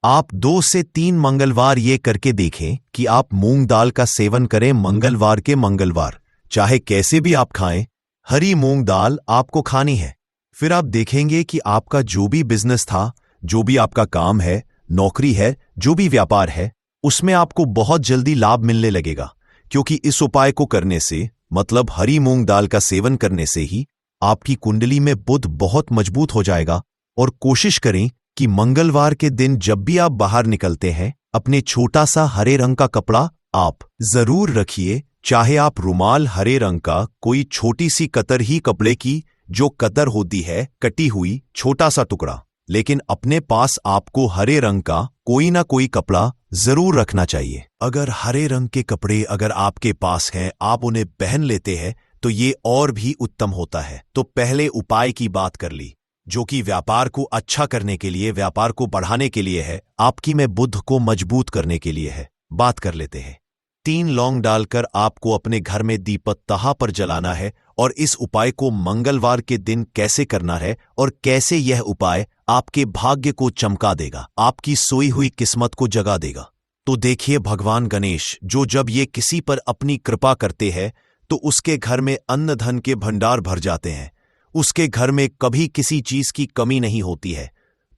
आप 2 से 3 मंगलवार ये करके देखें कि आप मूंग दाल का सेवन करें मंगलवार के मंगलवार, चाहे कैसे भी आप खाएं, हरी मूंग दाल आपको खानी है। फिर आप देखेंगे कि आपका जो भी बिजनेस था, जो भी आपका काम है, नौकरी है, जो भी व्यापार है, उसमें आपको बहुत जल्दी लाभ मिलने लगेगा, क्योंकि इस उपाय को करने से, मतलब हरी मूंग दाल का सेवन करने से ही आपकी कुंडली में बुध बहुत मजबूत हो जाएगा। और कोशिश करें कि मंगलवार के दिन जब भी आप बाहर निकलते हैं, अपने छोटा सा हरे रंग का कपड़ा आप जरूर रखिए, चाहे आप रुमाल हरे रंग का कोई छोटी सी कतर ही कपड़े की, जो कतर होती है कटी हुई, छोटा सा टुकड़ा, लेकिन अपने पास आपको हरे रंग का कोई ना कोई कपड़ा जरूर रखना चाहिए। अगर हरे रंग के कपड़े अगर आपके पास हैं, आप उन्हें पहन लेते हैं तो ये और भी उत्तम होता है। तो पहले उपाय की बात कर ली, जो कि व्यापार को अच्छा करने के लिए, व्यापार को बढ़ाने के लिए है, आपकी में बुद्ध को मजबूत करने के लिए है। बात कर लेते हैं। 3 लौंग डालकर आपको अपने घर में दीपक तहा पर जलाना है। और इस उपाय को मंगलवार के दिन कैसे करना है और कैसे यह उपाय आपके भाग्य को चमका देगा, आपकी सोई हुई किस्मत को जगा देगा। तो देखिए, भगवान गणेश जो जब ये किसी पर अपनी कृपा करते हैं तो उसके घर में अन्न धन के भंडार भर जाते हैं, उसके घर में कभी किसी चीज की कमी नहीं होती है।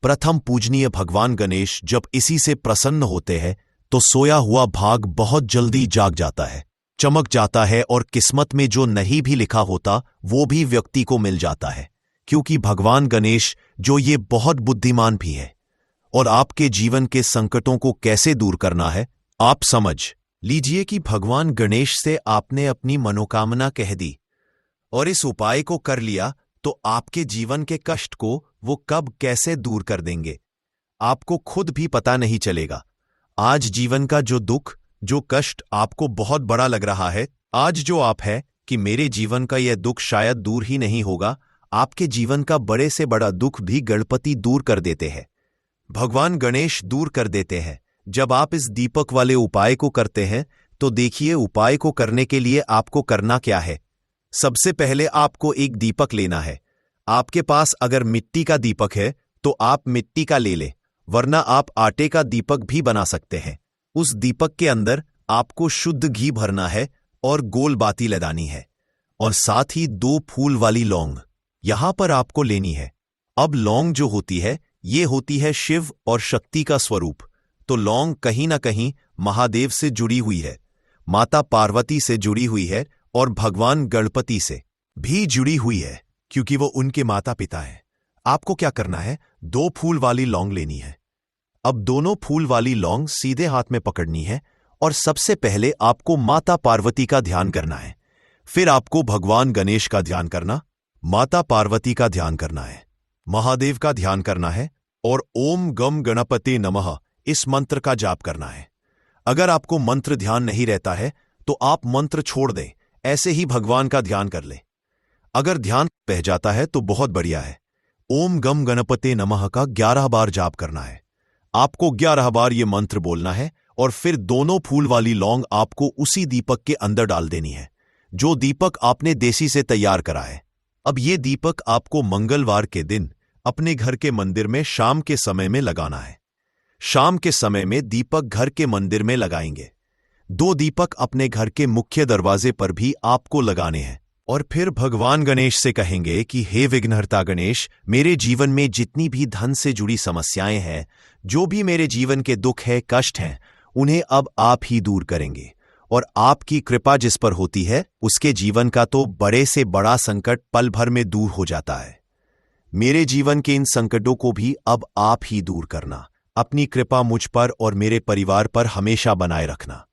प्रथम पूजनीय भगवान गणेश जब इसी से प्रसन्न होते हैं तो सोया हुआ भाग बहुत जल्दी जाग जाता है, चमक जाता है, और किस्मत में जो नहीं भी लिखा होता वो भी व्यक्ति को मिल जाता है, क्योंकि भगवान गणेश जो ये बहुत बुद्धिमान भी है। और आपके जीवन के संकटों को कैसे दूर करना है आप समझ लीजिए कि भगवान गणेश से आपने अपनी मनोकामना कह दी और इस उपाय को कर लिया, तो आपके जीवन के कष्ट को वो कब कैसे दूर कर देंगे आपको खुद भी पता नहीं चलेगा। आज जीवन का जो दुख, जो कष्ट आपको बहुत बड़ा लग रहा है, आज जो आप है कि मेरे जीवन का यह दुख शायद दूर ही नहीं होगा, आपके जीवन का बड़े से बड़ा दुख भी गणपति दूर कर देते हैं, भगवान गणेश दूर कर देते हैं। जब आप इस दीपक वाले उपाय को करते हैं तो देखिए, उपाय को करने के लिए आपको करना क्या है। सबसे पहले आपको एक दीपक लेना है। आपके पास अगर मिट्टी का दीपक है तो आप मिट्टी का ले लें, वरना आप आटे का दीपक भी बना सकते हैं। उस दीपक के अंदर आपको शुद्ध घी भरना है और गोल बाती लगानी है, और साथ ही 2 फूल वाली लौंग यहां पर आपको लेनी है। अब लौंग जो होती है ये होती है शिव और शक्ति का स्वरूप, तो लौंग कहीं ना कहीं महादेव से जुड़ी हुई है, माता पार्वती से जुड़ी हुई है, और भगवान गणपति से भी जुड़ी हुई है, क्योंकि वो उनके माता पिता हैं। आपको क्या करना है, 2 फूल वाली लौंग लेनी है। अब दोनों फूल वाली लौंग सीधे हाथ में पकड़नी है, और सबसे पहले आपको माता पार्वती का ध्यान करना है। फिर आपको भगवान गणेश का ध्यान करना, माता पार्वती का ध्यान करना है, महादेव का ध्यान करना है, और ओम गम गणपति नमः इस मंत्र का जाप करना है। अगर आपको मंत्र ध्यान नहीं रहता है तो आप मंत्र छोड़ दें, ऐसे ही भगवान का ध्यान कर लें। अगर ध्यान बह जाता है तो बहुत बढ़िया है। ओम गम गणपति नमः का 11 बार जाप करना है। आपको 11 बार ये मंत्र बोलना है, और फिर दोनों फूल वाली लौंग आपको उसी दीपक के अंदर डाल देनी है, जो दीपक आपने देसी से तैयार करा है। अब ये दीपक आपको मंगलवार के दिन अपने घर के मंदिर में शाम के समय में लगाना है। शाम के समय में दीपक घर के मंदिर में लगाएंगे। 2 दीपक अपने घर के मुख्य दरवाजे पर भी आपको लगाने हैं, और फिर भगवान गणेश से कहेंगे कि हे विघ्नहर्ता गणेश, मेरे जीवन में जितनी भी धन से जुड़ी समस्याएं हैं, जो भी मेरे जीवन के दुख है, कष्ट हैं, उन्हें अब आप ही दूर करेंगे, और आपकी कृपा जिस पर होती है उसके जीवन का तो बड़े से बड़ा संकट पल भर में दूर हो जाता है। मेरे जीवन के इन संकटों को भी अब आप ही दूर करना, अपनी कृपा मुझ पर और मेरे परिवार पर हमेशा बनाए रखना।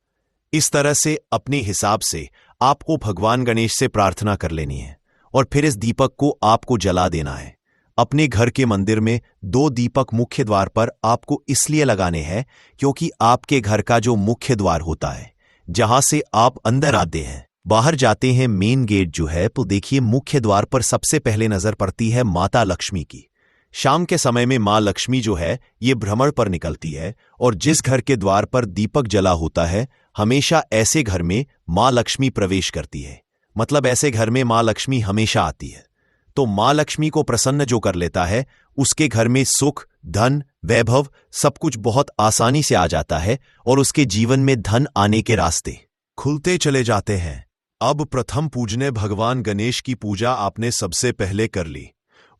इस तरह से अपने हिसाब से आपको भगवान गणेश से प्रार्थना कर लेनी है, और फिर इस दीपक को आपको जला देना है। अपने घर के मंदिर में 2 दीपक मुख्य द्वार पर आपको इसलिए लगाने हैं क्योंकि आपके घर का जो मुख्य द्वार होता है, जहां से आप अंदर आते हैं, बाहर जाते हैं, मेन गेट जो है, तो देखिए मुख्य द्वार पर सबसे पहले नजर पड़ती है माता लक्ष्मी की। शाम के समय में मां लक्ष्मी जो है ये भ्रमण पर निकलती है, और जिस घर के द्वार पर दीपक जला होता है, हमेशा ऐसे घर में मां लक्ष्मी प्रवेश करती है। मतलब ऐसे घर में मां लक्ष्मी हमेशा आती है। तो मां लक्ष्मी को प्रसन्न जो कर लेता है, उसके घर में सुख, धन, वैभव सब कुछ बहुत आसानी से आ जाता है और उसके जीवन में धन आने के रास्ते खुलते चले जाते हैं। अब प्रथम पूजने भगवान गणेश की पूजा आपने सबसे पहले कर ली,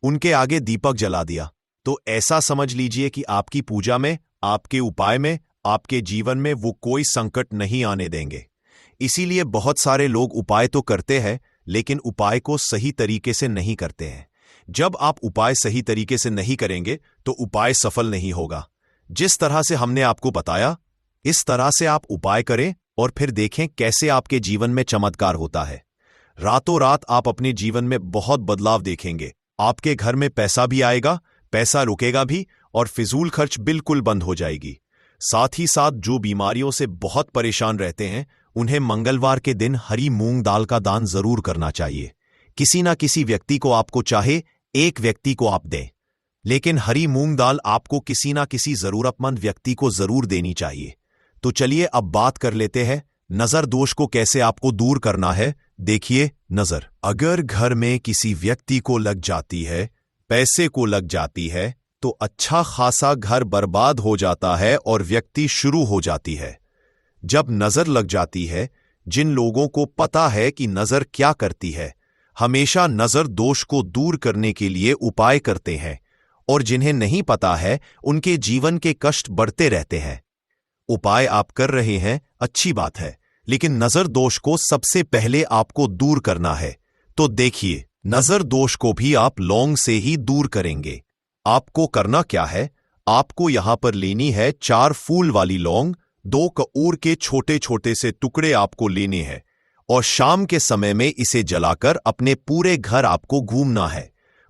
उनके आगे दीपक जला दिया, तो ऐसा समझ लीजिए कि आपकी पूजा में, आपके उपाय में, आपके जीवन में वो कोई संकट नहीं आने देंगे। इसीलिए बहुत सारे लोग उपाय तो करते हैं, लेकिन उपाय को सही तरीके से नहीं करते हैं। जब आप उपाय सही तरीके से नहीं करेंगे तो उपाय सफल नहीं होगा। जिस तरह से हमने आपको बताया, इस तरह से आप उपाय करें और फिर देखें कैसे आपके जीवन में चमत्कार होता है। रातों रात आप अपने जीवन में बहुत बदलाव देखेंगे। आपके घर में पैसा भी आएगा, पैसा रुकेगा भी, और फिजूल खर्च बिल्कुल बंद हो जाएगी। साथ ही साथ जो बीमारियों से बहुत परेशान रहते हैं, उन्हें मंगलवार के दिन हरी मूंग दाल का दान जरूर करना चाहिए। किसी ना किसी व्यक्ति को, आपको चाहे एक व्यक्ति को आप दें, लेकिन हरी मूंग दाल आपको किसी ना किसी जरूरतमंद व्यक्ति को जरूर देनी चाहिए। तो चलिए अब बात कर लेते हैं नजर दोष को कैसे आपको दूर करना है। देखिए, नजर अगर घर में किसी व्यक्ति को लग जाती है, पैसे को लग जाती है, तो अच्छा खासा घर बर्बाद हो जाता है और व्यक्ति शुरू हो जाती है। जब नजर लग जाती है, जिन लोगों को पता है कि नजर क्या करती है, हमेशा नजर दोष को दूर करने के लिए उपाय करते हैं, और जिन्हें नहीं पता है, उनके जीवन के कष्ट बढ़ते रहते हैं। उपाय आप कर रहे हैं, अच्छी बात है, लेकिन नजर दोष को सबसे पहले आपको दूर करना है। तो देखिए, नजर दोष को भी आप लौंग से ही दूर करेंगे। आपको करना क्या है, आपको यहां पर लेनी है 4 फूल वाली लौंग, 2 कपूर के छोटे छोटे से टुकड़े आपको लेने हैं, और शाम के समय में इसे जलाकर अपने पूरे घर आपको घूमना है।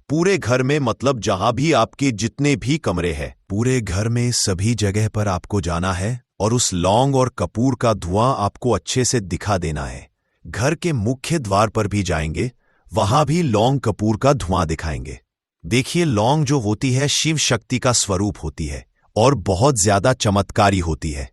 पूरे घर में मतलब जहां भी आपके जितने भी कमरे हैं, पूरे घर में सभी जगह पर आपको जाना है, और उस लौंग और कपूर का धुआं आपको अच्छे से दिखा देना है। घर के मुख्य द्वार पर भी जाएंगे, वहां भी लौंग कपूर का धुआं दिखाएंगे। देखिए, लौंग जो होती है शिव शक्ति का स्वरूप होती है और बहुत ज्यादा चमत्कारी होती है।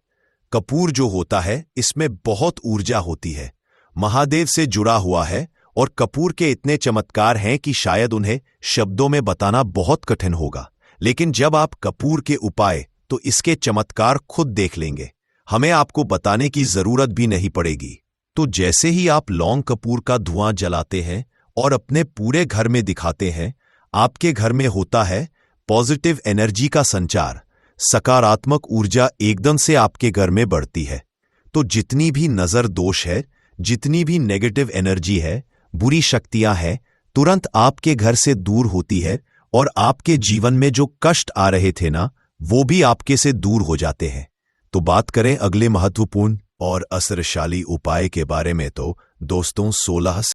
कपूर जो होता है, इसमें बहुत ऊर्जा होती है, महादेव से जुड़ा हुआ है, और कपूर के इतने चमत्कार हैं कि शायद उन्हें शब्दों में बताना बहुत कठिन होगा। लेकिन जब आप कपूर के उपाय, तो इसके चमत्कार खुद देख लेंगे। हमें आपको बताने की जरूरत भी नहीं पड़ेगी। तो जैसे ही आप लौंग कपूर का धुआं जलाते हैं और अपने पूरे घर में दिखाते हैं, आपके घर में होता है पॉजिटिव एनर्जी का संचार, सकारात्मक ऊर्जा एकदम से आपके घर में बढ़ती है। तो जितनी भी नजर दोष है, जितनी भी नेगेटिव एनर्जी है, बुरी शक्तियां हैं, तुरंत आपके घर से दूर होती है, और आपके जीवन में जो कष्ट आ रहे थे ना, वो भी आपके से दूर हो जाते हैं। तो बात करें अगले महत्वपूर्ण और असरशाली उपाय के बारे में, तो दोस्तों 16